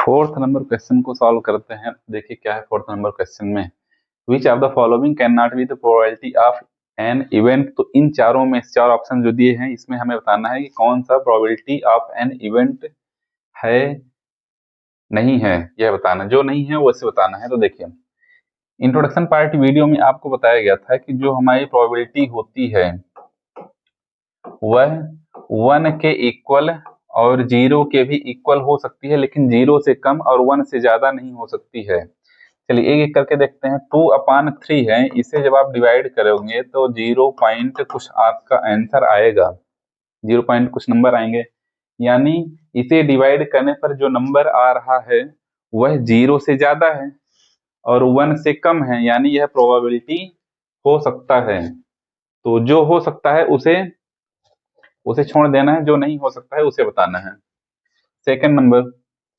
Fourth number question को solve करते हैं। देखिए क्या है फोर्थ नंबर क्वेश्चन में, which of the following can not be the probability of an event. तो इन चारों में चार ऑप्शन जो दिए हैं इसमें हमें बताना है कि कौन सा प्रोबेबिलिटी ऑफ एन इवेंट है, नहीं है, यह बताना। जो नहीं है वो ऐसे बताना है। तो देखिए इंट्रोडक्शन पार्ट वीडियो में आपको बताया गया था कि जो हमारी प्रोबेबिलिटी होती है वह 1 के इक्वल और 0 के भी इक्वल हो सकती है, लेकिन 0 से कम और 1 से ज्यादा नहीं हो सकती है। चलिए एक एक करके देखते हैं। 2/3 है, इसे जब आप डिवाइड करोगे तो 0 पॉइंट कुछ आपका आंसर आएगा, 0 पॉइंट कुछ नंबर आएंगे। यानी इसे डिवाइड करने पर जो नंबर आ रहा है वह 0 से ज्यादा है और 1 से कम है, यानी यह प्रोबेबिलिटी हो सकता है। तो जो हो सकता है उसे छोड़ देना है, जो नहीं हो सकता है उसे बताना है। सेकंड नंबर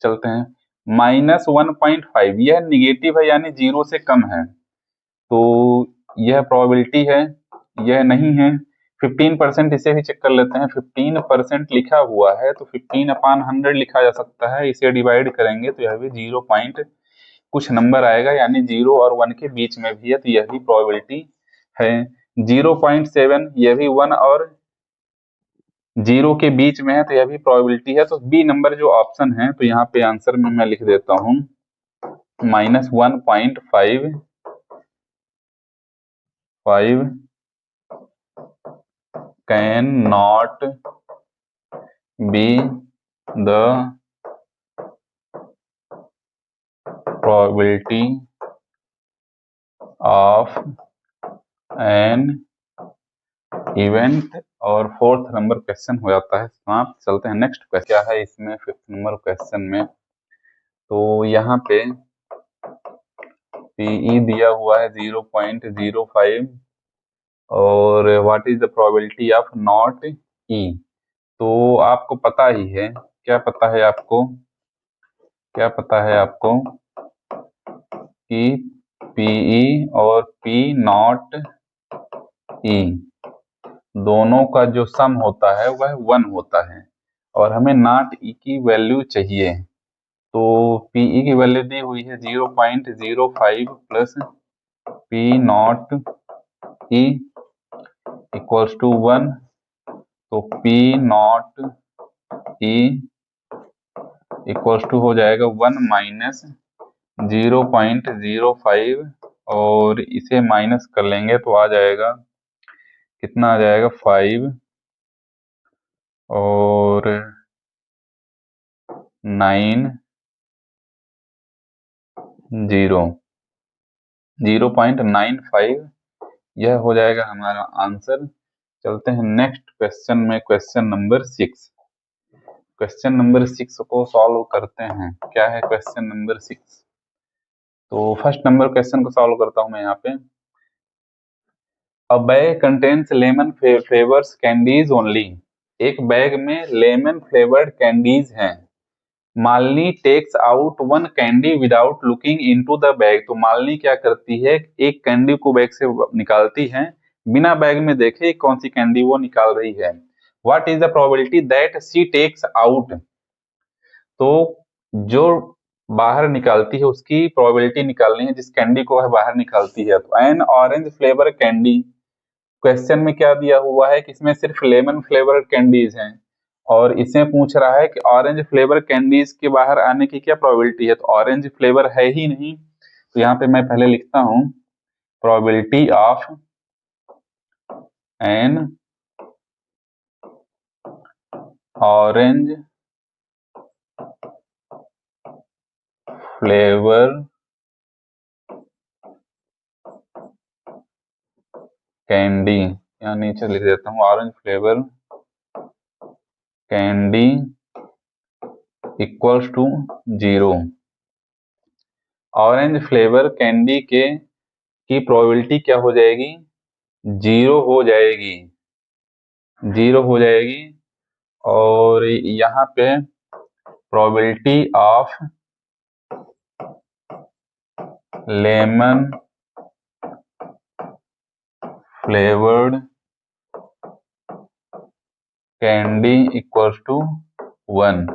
चलते हैं। -1.5 यह निगेटिव है यानी 0 से कम है, तो यह प्रोबेबिलिटी है, यह नहीं है। 15% इसे भी चेक कर लेते हैं। 15% लिखा हुआ है तो 15/100 लिखा जा सकता है। इसे डिवाइड करेंगे तो यह भी 0 पॉइंट कुछ नंबर आएगा, यानी 0 और 1 के बीच में भी है, तो यह भी प्रोबेबिलिटी है। 0.7 यह भी 1 और 0 के बीच में है, तो यह भी प्रोबेबिलिटी है। तो बी नंबर जो ऑप्शन है, तो यहाँ पे आंसर में मैं लिख देता हूँ -1.5 can not be the probability of an event. और फोर्थ नंबर क्वेश्चन हो जाता है समाप्त। चलते हैं नेक्स्ट क्वेश्चन क्या है इसमें फिफ्थ नंबर क्वेश्चन में। तो यहाँ पे पीई दिया हुआ है 0.05 और what is the probability of not E. तो आपको पता ही है, क्या पता है आपको, क्या पता है आपको कि पीई और पी नॉट ई दोनों का जो सम होता है वह 1 होता है और हमें नॉट ई की वैल्यू चाहिए। तो पीई की वैल्यू दी हुई है 0.05 plus P naught E equals to 1। तो P naught E equals to हो जाएगा 1 माइनस 0.05 और इसे माइनस कर लेंगे तो आ जाएगा, कितना आ जाएगा 5 और 9 0.95 यह हो जाएगा हमारा आंसर। चलते हैं नेक्स्ट क्वेश्चन में, क्वेश्चन नंबर 6। क्वेश्चन नंबर 6 को सॉल्व करते हैं। क्या है क्वेश्चन नंबर 6? तो फर्स्ट नंबर क्वेश्चन को सॉल्व करता हूं मैं यहाँ पे। A bag contains lemon flavours candies only. एक बैग में लेमन फ्लेवर्ड कैंडीज हैं। Malini takes out 1 candy without looking into the bag. तो मालिनी क्या करती है, एक कैंडी को बैग से निकालती है, बिना बैग में देखे कौन सी कैंडी वो निकाल रही है। What is the probability that she takes out. तो जो बाहर निकालती है उसकी प्रोबेबिलिटी निकालनी है, जिस कैंडी को वह बाहर निकालती है। तो N orange flavour candy, question में क्या दिया हुआ है कि इसमें सिर्फ लेमन फ्लेवर कैंडीज हैं और इसमें पूछ रहा है कि ऑरेंज फ्लेवर कैंडीज के बाहर आने की क्या प्रोबेबिलिटी है। तो ऑरेंज फ्लेवर है ही नहीं, तो यहाँ पे मैं पहले लिखता हूं probability of an orange flavour candy, यहाँ नीचे लिख देता हूँ orange flavour candy equals to 0। Orange flavour candy के की प्रोबेबिलिटी क्या हो जाएगी, 0 हो जाएगी, 0 हो जाएगी। और यहाँ पे probability of lemon flavoured candy equals to 1।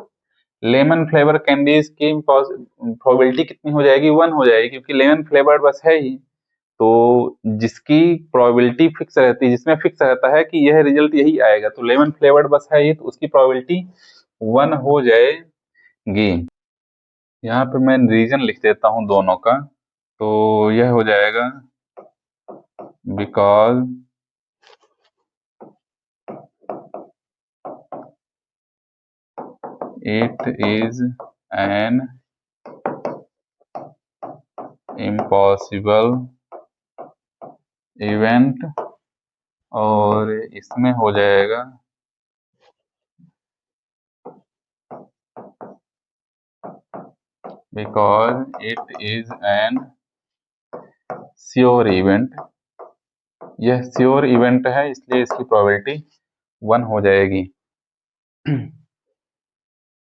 Lemon flavour candies की प्रोबेबिलिटी कितनी हो जाएगी, 1 हो जाएगी, क्योंकि लेमन फ्लेवर्ड बस है ही। तो जिसकी प्रोबेबिलिटी फिक्स रहती है, जिसमें फिक्स रहता है कि यह रिजल्ट यही आएगा, तो लेमन फ्लेवर्ड बस है ही, तो उसकी प्रोबेबिलिटी 1 हो जाएगी। यहाँ पे मैं रीजन लिख देता हूँ दोनों का, तो यह हो जाएगा because it is an impossible event, और इसमें हो जाएगा because it is an sure event. यह श्योर इवेंट है, इसलिए इसकी प्रोबेबिलिटी 1 हो जाएगी।